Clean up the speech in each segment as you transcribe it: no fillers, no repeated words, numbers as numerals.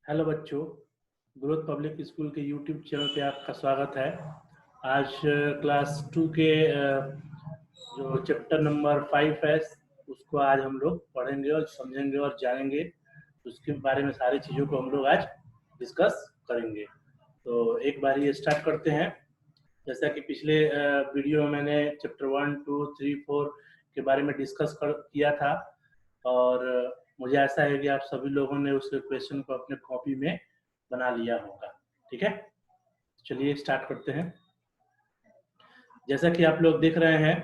Hello बच्चों, growth public school के YouTube channel पे आपका स्वागत है। आज क्लास 2 के जो चैप्टर नंबर 5 है उसको आज हम लोग पढ़ेंगे और समझेंगे और जानेंगे। उसके बारे में सारी चीज़ों को हम लोग आज डिस्कस करेंगे। तो एक बार ये स्टार्ट करते हैं। जैसा कि पिछले वीडियो में मैंने चैप्टर 1, 2, 3, 4 के बारे में डिस्कस किया था और मुझे ऐसा है कि आप सभी लोगों ने उस क्वेश्चन को अपने कॉपी में बना लिया होगा। ठीक है, चलिए स्टार्ट करते हैं। जैसा कि आप लोग देख रहे हैं,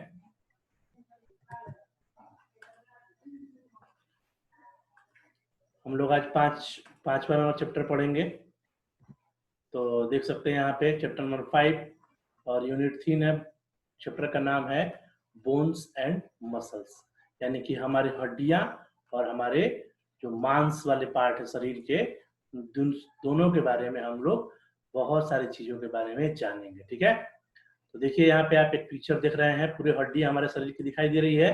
हम लोग आज पांचवा नंबर चैप्टर पढ़ेंगे। तो देख सकते हैं यहाँ पे चैप्टर नंबर 5 और यूनिट 3 है। चैप्टर का नाम है बोन्स एंड मसल्स, यानी कि हमारी हड्डियां और हमारे जो मांस वाले पार्ट है शरीर के, दोनों के बारे में हम लोग बहुत सारी चीजों के बारे में जानेंगे। ठीक है, तो देखिए यहाँ पे आप एक पिक्चर देख रहे हैं। पूरी हड्डी हमारे शरीर की दिखाई दे रही है,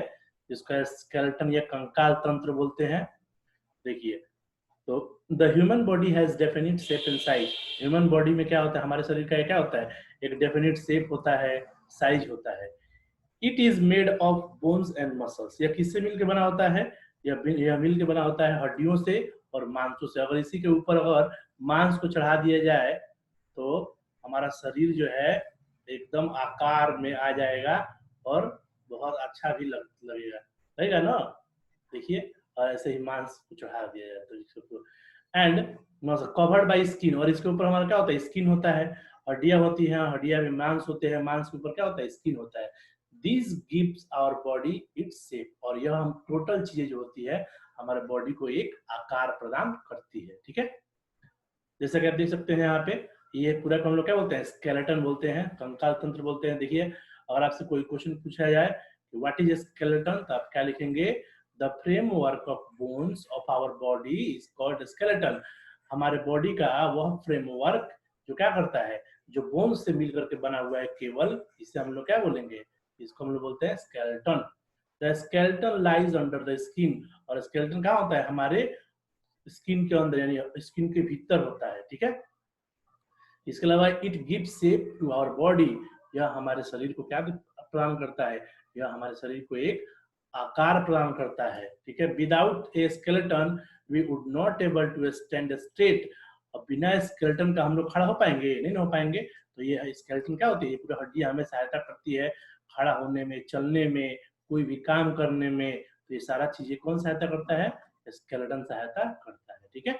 जिसका स्केलेटन या कंकाल तंत्र बोलते हैं। देखिए, तो the human body has definite shape and size. Human body में क्या होता है, हमारे शरीर का क्या होता है, एक डेफिनिट शेप होता है, साइज होता है। It is made of bones and muscles. यह किससे मिलकर बना होता है? यह मिलकर बना होता है हड्डियों से और मांसों से। अगर इसी के ऊपर अगर मांस को चढ़ा दिया जाए तो हमारा शरीर जो है एकदम आकार में आ जाएगा और बहुत अच्छा भी लगेगा ना। देखिए, और ऐसे ही मांस को चढ़ा दिया जाता है एंड कवर्ड बाय स्किन। और इसके ऊपर हमारा क्या होता है, स्किन होता है। हड्डियां होती हैं, हड्डियां में मांस होते हैं, मांस के ऊपर क्या होता है, स्किन होता है। This gives our body its shape. और यह हम टोटल चीजें जो होती है हमारे बॉडी को एक आकार प्रदान करती है। ठीक है, जैसा कि आप देख सकते हैं यहाँ पे, ये पूरा को हम लोग क्या बोलते हैं, स्केलेटन बोलते हैं, कंकाल तंत्र बोलते हैं। देखिए, अगर आपसे कोई क्वेश्चन पूछा जाए व्हाट इज स्केलेटन, तो आप क्या लिखेंगे? The framework of bones of our body is called skeleton. हमारे बॉडी का वह फ्रेमवर्क जो क्या करता है, जो बोन्स से मिलकर के बना हुआ है केवल, इसे हम लोग क्या बोलेंगे, इसको हम लोग बोलते हैं skeleton. The skeleton lies under the skin. और स्केलेटन क्या होता है, हमारे स्किन के अंदर यानी स्किन के भीतर होता है। ठीक है, इसके अलावा it give shape to our body. यह हमारे शरीर को क्या प्रदान करता है, यह हमारे शरीर को एक आकार प्रदान करता है। ठीक है, without a skeleton we would not able to stand straight. अब बिना स्केलेटन का हम लोग खड़ा हो पाएंगे? नहीं हो पाएंगे। तो ये स्केलेटन क्या होती है, पूरी हड्डियां हमें सहायता करती है खड़ा होने में, चलने में, कोई भी काम करने में। तो ये सारा चीजें कौन सहायता करता है, स्केलेटन सहायता करता है। ठीक है,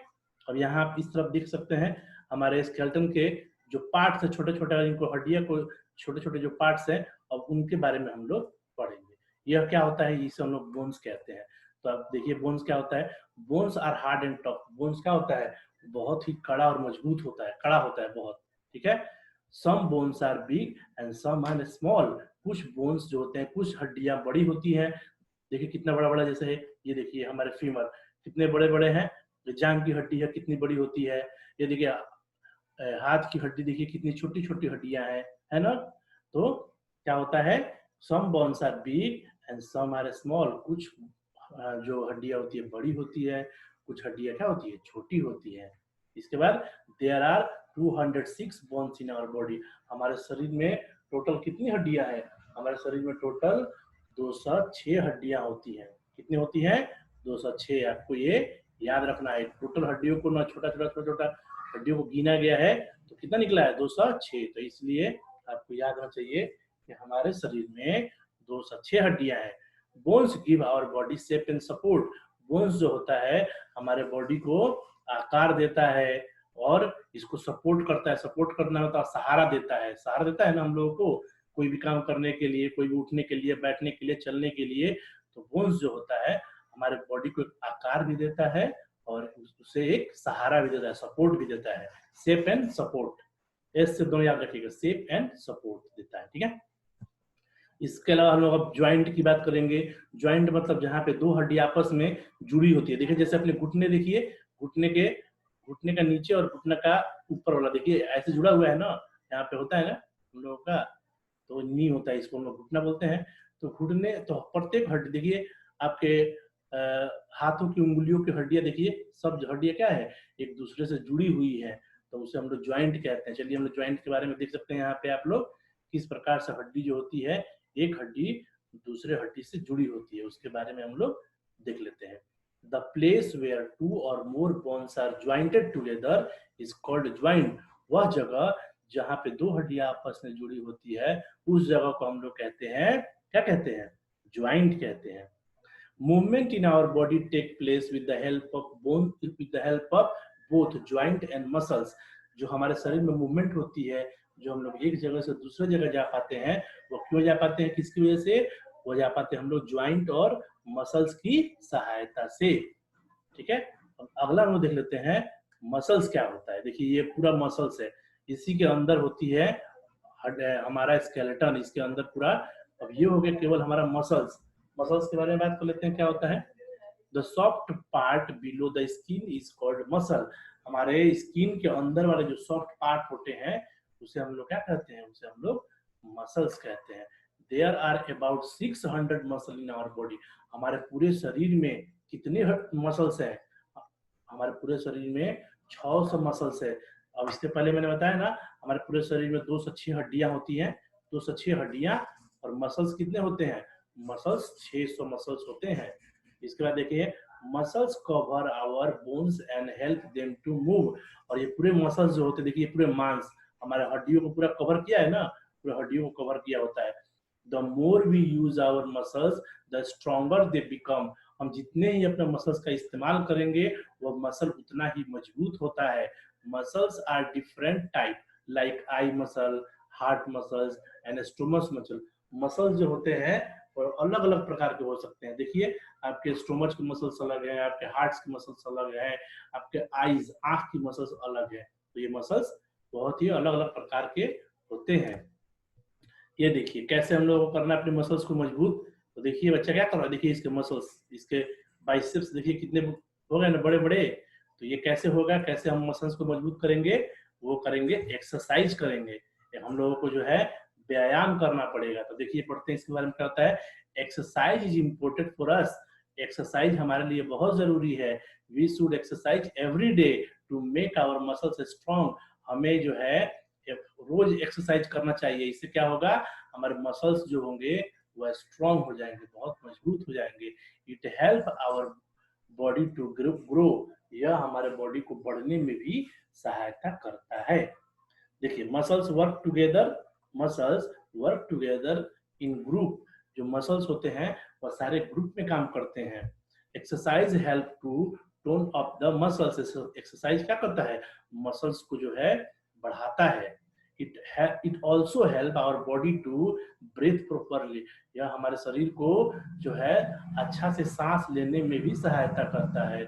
अब यहाँ आप इस तरफ देख सकते हैं हमारे स्केलेटन के जो पार्ट्स है, छोटे छोटे, इनको हड्डियां को छोटे छोटे जो पार्ट्स हैं, अब उनके बारे में हम लोग पढ़ेंगे। यह क्या होता है, इसे हम लोग बोन्स कहते हैं। तो आप देखिए बोन्स क्या होता है। Bones are hard and tough. Bones क्या होता है, बहुत ही कड़ा और मजबूत होता है, कड़ा होता है बहुत। ठीक है, some bones are big and some are small. कुछ बोन्स जो होते हैं, कुछ हड्डियां बड़ी होती हैं। देखिए कितना बड़ा बड़ा, जैसे ये देखिए हमारे फीमर कितने बड़े बड़े हैं। जांग की हड्डी है कितनी बड़ी होती है। ये देखिए हाथ की हड्डी देखिए कितनी छोटी छोटी हड्डियां हैं, है ना। तो क्या होता है, some bones are big and some are small. कुछ जो हड्डियां होती है बड़ी होती है, कुछ हड्डियां क्या होती है, छोटी होती है। इसके बाद there are 206 bones in our body. हमारे शरीर में टोटल कितनी हड्डियां हैं, हमारे शरीर में टोटल 206 हड्डियां होती हैं। कितनी होती हैं, 206। आपको ये याद रखना है। टोटल हड्डियों को ना छोटा छोटा छोटा छोटा हड्डियों को गिना गया है तो कितना निकला है, 206। तो इसलिए आपको याद होना चाहिए कि हमारे शरीर में 206 हड्डियां हैं। Bones give our body shape and support. Bones जो होता है हमारे बॉडी को आकार देता है और इसको सपोर्ट करता है। सपोर्ट करना होता है, सहारा देता है। सहारा देता है ना हम लोगों को, कोई भी काम करने के लिए, कोई भी उठने के लिए, बैठने के लिए, चलने के लिए। तो बोन्स जो होता है हमारे बॉडी को एक आकार भी देता है और उसे एक सहारा भी देता है, सपोर्ट भी देता है। शेप एंड सपोर्ट, एस से दोनों याद रखिएगा, शेप एंड सपोर्ट देता है। ठीक है, इसके अलावा हम लोग अब ज्वाइंट की बात करेंगे। ज्वाइंट मतलब जहाँ पे दो हड्डी आपस में जुड़ी होती है। देखिए जैसे अपने घुटने देखिए, घुटने का नीचे और घुटने का ऊपर वाला देखिए ऐसे जुड़ा हुआ है ना, यहाँ पे होता है ना हम लोगों का, तो नी होता है, इसको हम लोग घुटना बोलते हैं। तो घुटने, तो प्रत्येक हड्डी देखिए आपके हाथों की उंगलियों की हड्डियां देखिए, सब हड्डियां क्या है, एक दूसरे से जुड़ी हुई है, तो उसे हम लोग ज्वाइंट कहते हैं। चलिए हम लोग ज्वाइंट के बारे में देख सकते हैं यहाँ पे आप लोग, किस प्रकार से हड्डी जो होती है, एक हड्डी दूसरे हड्डी से जुड़ी होती है, उसके बारे में हम लोग देख लेते हैं। द प्लेस वेयर 2 और more bones are jointed together is called joint. वह जगह जहाँ पे दो हड्डियां आपस में जुड़ी होती है, उस जगह को हम लोग कहते हैं, क्या कहते हैं, ज्वाइंट कहते हैं। Movement in our body take place with the help of bone, with the help of both joint and muscles। जो हमारे शरीर में मूवमेंट होती है, जो हम लोग एक जगह से दूसरे जगह जा पाते हैं, वो क्यों जा पाते हैं, किसकी वजह से वो जा पाते हैं, हम लोग ज्वाइंट और मसल्स की सहायता से। ठीक है, अब अगला हम देख लेते हैं मसल्स क्या होता है। देखिए ये पूरा मसल्स है, इसी के अंदर होती है हमारा स्केलेटन, इसके अंदर पूरा। अब ये हो गया केवल हमारा मसल्स। मसल्स के बारे में बात कर लेते हैं, क्या होता है। The soft part below the skin is called muscle. हमारे स्किन के अंदर वाले जो सॉफ्ट पार्ट होते हैं, उसे हम लोग क्या कहते हैं, उसे हम लोग मसल्स कहते हैं। There are about 600 muscle in our body. हमारे पूरे शरीर में कितने मसल्स हैं, हमारे पूरे शरीर में 600 मसल्स है। अब इसके पहले मैंने बताया ना, हमारे पूरे शरीर में 206 हड्डियां होती हैं, 206 हड्डियां, और मसल्स कितने होते हैं, मसल्स 600 मसल्स होते हैं। इसके बाद देखिए muscles cover our bones and help them to move. और ये पूरे मसल्स जो होते हैं, देखिए पूरे मांस हमारे हड्डियों को पूरा कवर किया है ना, पूरे हड्डियों को कवर किया होता है। The more we use our muscles the stronger they become. हम जितने ही अपने मसल्स का इस्तेमाल करेंगे, वो मसल उतना ही मजबूत होता है। Muscles are different type like eye muscle, heart muscles and stomach muscle. Muscles जो होते हैं वो अलग अलग प्रकार के हो सकते हैं। देखिए आपके स्टोमच के मसल्स अलग है, आपके हार्ट्स के मसल्स अलग है, आपके आईज आंख की मसल्स अलग है। तो ये मसल्स बहुत ही अलग अलग प्रकार के होते हैं। ये देखिए कैसे हम लोगों को करना है अपने मसल्स को मजबूत। तो देखिए बच्चा क्या कर रहा है, देखिए इसके मसल्स, इसके बाइसेप्स देखिए कितने हो गए ना बड़े बड़े। तो ये कैसे होगा, कैसे हम मसल्स को मजबूत करेंगे, वो करेंगे एक्सरसाइज करेंगे। हम लोगों को जो है व्यायाम करना पड़ेगा। तो देखिए पढ़ते हैं इसके बारे में क्या होता है। Exercise is important for us. Exercise हमारे लिए बहुत जरूरी है। We should exercise every day to make our muscles strong. हमें जो है रोज एक्सरसाइज करना चाहिए। इससे क्या होगा, हमारे मसल्स जो होंगे वह स्ट्रॉन्ग हो जाएंगे, बहुत मजबूत हो जाएंगे। It help our body to grow. यह हमारे बॉडी को बढ़ने में भी सहायता करता है। देखिए muscles work together, muscles work together in group. जो मसल्स होते हैं वह सारे ग्रुप में काम करते हैं। Exercise help to tone up the muscles. Exercise क्या करता है, मसल्स को जो है बढ़ाता है। It also help our body to breathe properly. यह हमारे शरीर को जो है अच्छा से सांस लेने में भी सहायता करता है।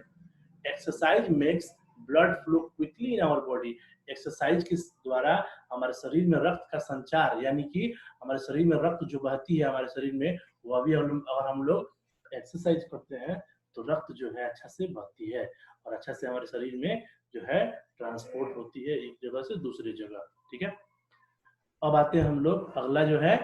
Exercise makes blood flow quickly in our body. Exercise के द्वारा हमारे शरीर में रक्त का संचार, यानी कि हमारे शरीर में रक्त जो बहती है हमारे शरीर में, वह भी अगर हम लोग एक्सरसाइज करते हैं तो रक्त जो है अच्छा से बहती है, और अच्छा से हमारे शरीर में जो है ट्रांसपोर्ट होती है एक जगह से दूसरी जगह। ठीक है, अब आते हैं हम लोग अगला जो है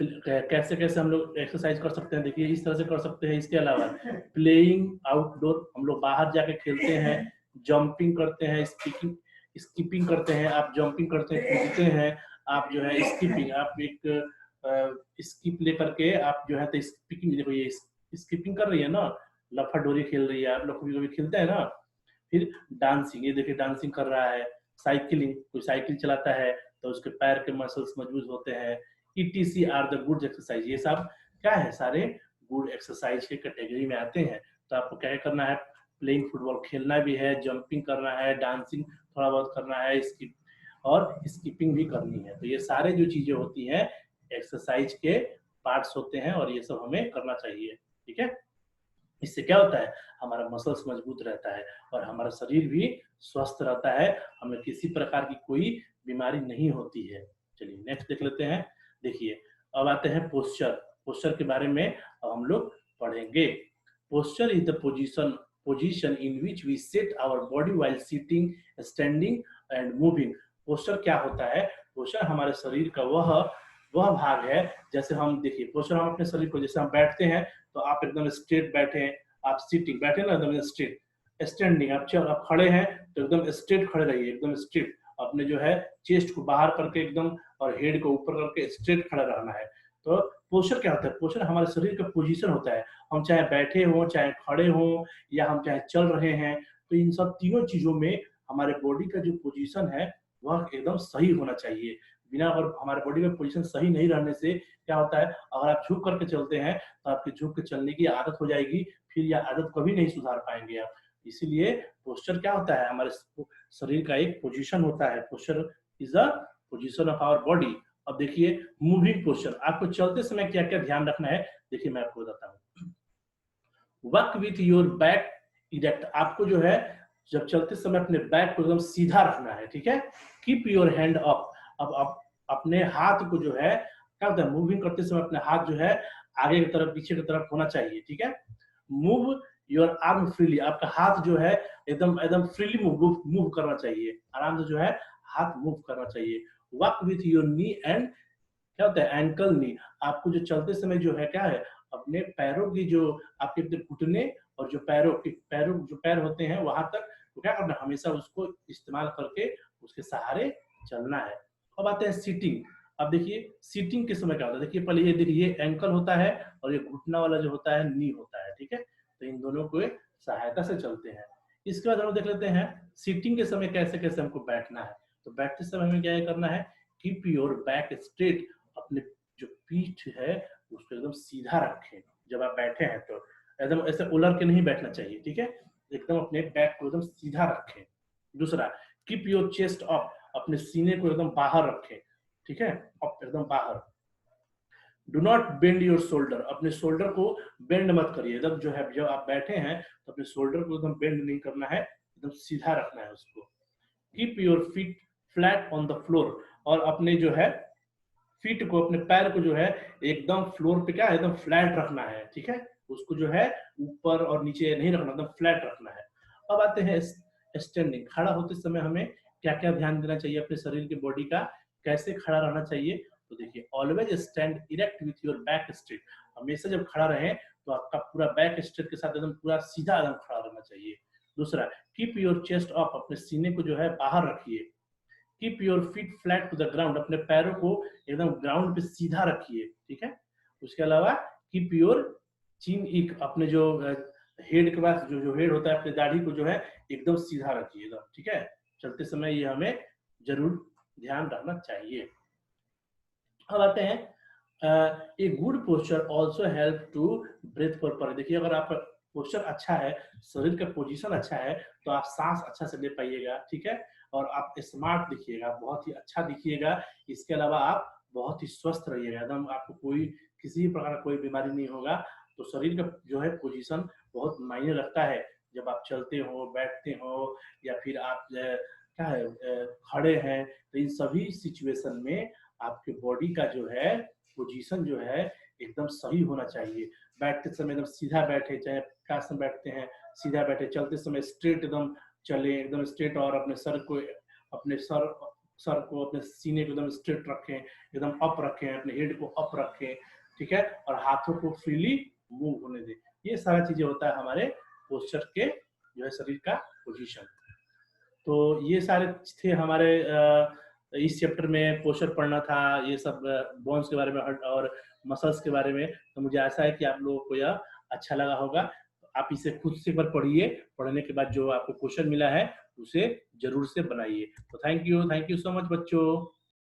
कैसे कैसे हम लोग एक्सरसाइज कर सकते हैं। देखिए इस तरह से कर सकते हैं। इसके अलावा प्लेइंग आउटडोर, हम लोग बाहर जाके खेलते हैं, जंपिंग करते हैं, स्कीपिंग करते हैं। आप जंपिंग करते हैं, कूदते हैं, आप जो है स्कीपिंग, आप एक स्किप लेकर के आप जो है तो स्कीपिंग, देखो ये स्कीपिंग कर रही है ना, लफा डोरी खेल रही है, आप लोग कभी कभी खेलते हैं ना। फिर डांसिंग, ये देखिए डांसिंग कर रहा है। साइकिलिंग, कोई साइकिल चलाता है तो उसके पैर के मसल्स मजबूत होते हैं। Etc are the good exercise. ये सब क्या है, सारे गुड एक्सरसाइज के कैटेगरी में आते हैं। तो आपको क्या करना है, प्लेइंग फुटबॉल खेलना भी है, जंपिंग करना है, डांसिंग थोड़ा बहुत करना है, और स्कीपिंग भी करनी है। तो ये सारे जो चीजें होती हैं एक्सरसाइज के पार्ट्स होते हैं, और ये सब हमें करना चाहिए। ठीक है, इससे क्या होता है, हमारा मसल्स मजबूत रहता है और हमारा शरीर भी स्वस्थ रहता है, हमें किसी प्रकार की कोई बीमारी नहीं होती है। चलिए नेक्स्ट देख लेते हैं। देखिए अब आते हैं पोस्चर। पोस्चर के बारे में अब हम लोग पढ़ेंगे। Posture is the position in which we set our body while sitting, standing and moving. Posture क्या होता है, पोस्चर हमारे शरीर का वह भाग है, जैसे हम देखिए पोस्चर हम अपने शरीर को, जैसे हम बैठते हैं तो आप एकदम स्ट्रेट बैठे, आप सिटिंग बैठे ना एकदम स्ट्रेट, स्टैंडिंग आप खड़े हैं तो एकदम स्ट्रेट खड़े रहिए, एकदम स्ट्रेट, अपने जो है चेस्ट को बाहर करके एकदम और हेड को ऊपर करके स्ट्रेट खड़ा रहना है। तो पोस्चर क्या होता है? पोस्चर हमारे शरीर का पोजीशन होता है, हम चाहे बैठे हों, चाहे खड़े हों या हम चाहे चल रहे हैं, तो इन सब तीनों चीजों में हमारे बॉडी का जो पोजीशन है वह एकदम सही होना चाहिए। बिना अगर हमारे बॉडी में पोजीशन सही नहीं रहने से क्या होता है, अगर आप झुक करके चलते हैं तो आपकी झुक के चलने की आदत हो जाएगी, फिर यह आदत कभी नहीं सुधार पाएंगे आप। इसीलिए पोस्चर क्या होता है, हमारे शरीर का एक पोजीशन होता है। Posture is the position of our body. अब देखिए मूविंग पोस्चर, आपको चलते समय क्या क्या ध्यान रखना है, देखिए मैं आपको बताता हूँ। Work with your back erect, आपको जो है जब चलते समय अपने बैक को एकदम सीधा रखना है, ठीक है। कीप योर हैंड अप, अब आप अपने हाथ को जो है क्या होता है, मूविंग करते समय अपने हाथ जो है आगे की तरफ पीछे की तरफ होना चाहिए, ठीक है। मूव योर आर्म फ्रीली, आपका हाथ जो है एकदम एकदम फ्रीली मूव करना चाहिए, आराम से जो है हाथ मूव करना चाहिए। Walk with your knee and क्या होता है, एंकल नी, आपको जो चलते समय जो है क्या है, अपने पैरों की जो आपके घुटने और जो पैरों जो पैर होते हैं वहां तक तो क्या करना, हमेशा उसको इस्तेमाल करके उसके सहारे चलना है। अब आते हैं सीटिंग। अब देखिए सीटिंग के समय क्या होता है, देखिए पहले ये देखिए ये एंकल होता है और ये घुटना वाला जो होता है नी होता है, ठीक है। तो इन दोनों को सहायता से चलते हैं। इसके बाद हम देख लेते हैं सीटिंग के समय कैसे कैसे हमको बैठना है। तो बैठते समय हमें क्या करना है, कीप योर बैक स्ट्रेट, अपने जो पीठ है उसको एकदम सीधा रखें। जब आप बैठे हैं तो एकदम ऐसे उलट के नहीं बैठना चाहिए, ठीक है, एकदम अपने बैक को एकदम सीधा रखें। दूसरा, कीप योर चेस्ट अप, अपने सीने को एकदम बाहर रखें, ठीक है, अप एकदम बाहर। Do not bend your shoulder, अपने शोल्डर को बेंड मत करिए, एकदम जो है जब आप बैठे हैं तो अपने शोल्डर को एकदम बेंड नहीं करना है, एकदम सीधा रखना है उसको। Keep your feet flat on the floor, और अपने जो है फीट को, अपने पैर को जो है एकदम फ्लोर पे क्या है एकदम फ्लैट रखना है, ठीक है, उसको जो है ऊपर और नीचे नहीं रखना, एकदम फ्लैट रखना है। अब आते हैं स्टैंडिंग, खड़ा होते समय हमें क्या क्या ध्यान देना चाहिए अपने शरीर के बॉडी का, कैसे खड़ा रहना चाहिए। तो देखिए always stand erect with your back straight, हमेशा जब खड़ा रहे तो आपका पूरा बैक स्ट्रेट के साथ एकदम पूरा सीधा एकदम खड़ा रहना चाहिए। दूसरा, कीप योर चेस्ट अप, अपने सीने को जो है बाहर रखिए। Keep your feet flat to the ground, अपने पैरों को एकदम ग्राउंड पे सीधा रखिए, ठीक है। उसके अलावा कीप योर चिन इक, अपने जो हेड के पास जो हेड होता है अपने दाढ़ी को जो है एकदम सीधा रखिए एकदम, ठीक है। चलते समय ये हमें जरूर ध्यान रखना चाहिए। अब आते हैं a good posture also help to breathe proper, देखिए अगर आप पोस्चर अच्छा है, शरीर का पोजीशन अच्छा है तो आप सांस अच्छा से ले पाइएगा, ठीक है, और आप स्मार्ट दिखिएगा, बहुत ही अच्छा दिखिएगा। इसके अलावा आप बहुत ही स्वस्थ रहिएगा, एकदम आपको कोई किसी भी प्रकार का कोई बीमारी नहीं होगा। तो शरीर का जो है पोजीशन बहुत मायने रखता है, जब आप चलते हो, बैठते हो या फिर आप क्या है खड़े हैं, तो इन सभी सिचुएशन में आपके बॉडी का जो है पोजीशन जो है एकदम सही होना चाहिए। बैठते समय एकदम सीधा बैठे, चाहे आसन बैठते हैं सीधा बैठे, चलते समय स्ट्रेट एकदम चले, एकदम स्ट्रेट, और अपने सर को अपने सीने को एकदम स्ट्रेट रखें, एकदम अप रखें, अपने हेड को अप रखें, ठीक है, और हाथों को फ्रीली मूव होने दें। ये सारा चीजें होता है हमारे पोस्चर के जो है शरीर का पोजीशन। तो ये सारे थे हमारे इस चैप्टर में पोस्चर पढ़ना था, ये सब बोन्स के बारे में और मसल्स के बारे में। तो मुझे आशा है कि आप लोगों को यह अच्छा लगा होगा। आप इसे खुद से एक बार पढ़िए, पढ़ने के बाद जो आपको क्वेश्चन मिला है उसे जरूर से बनाइए। तो थैंक यू सो मच बच्चों।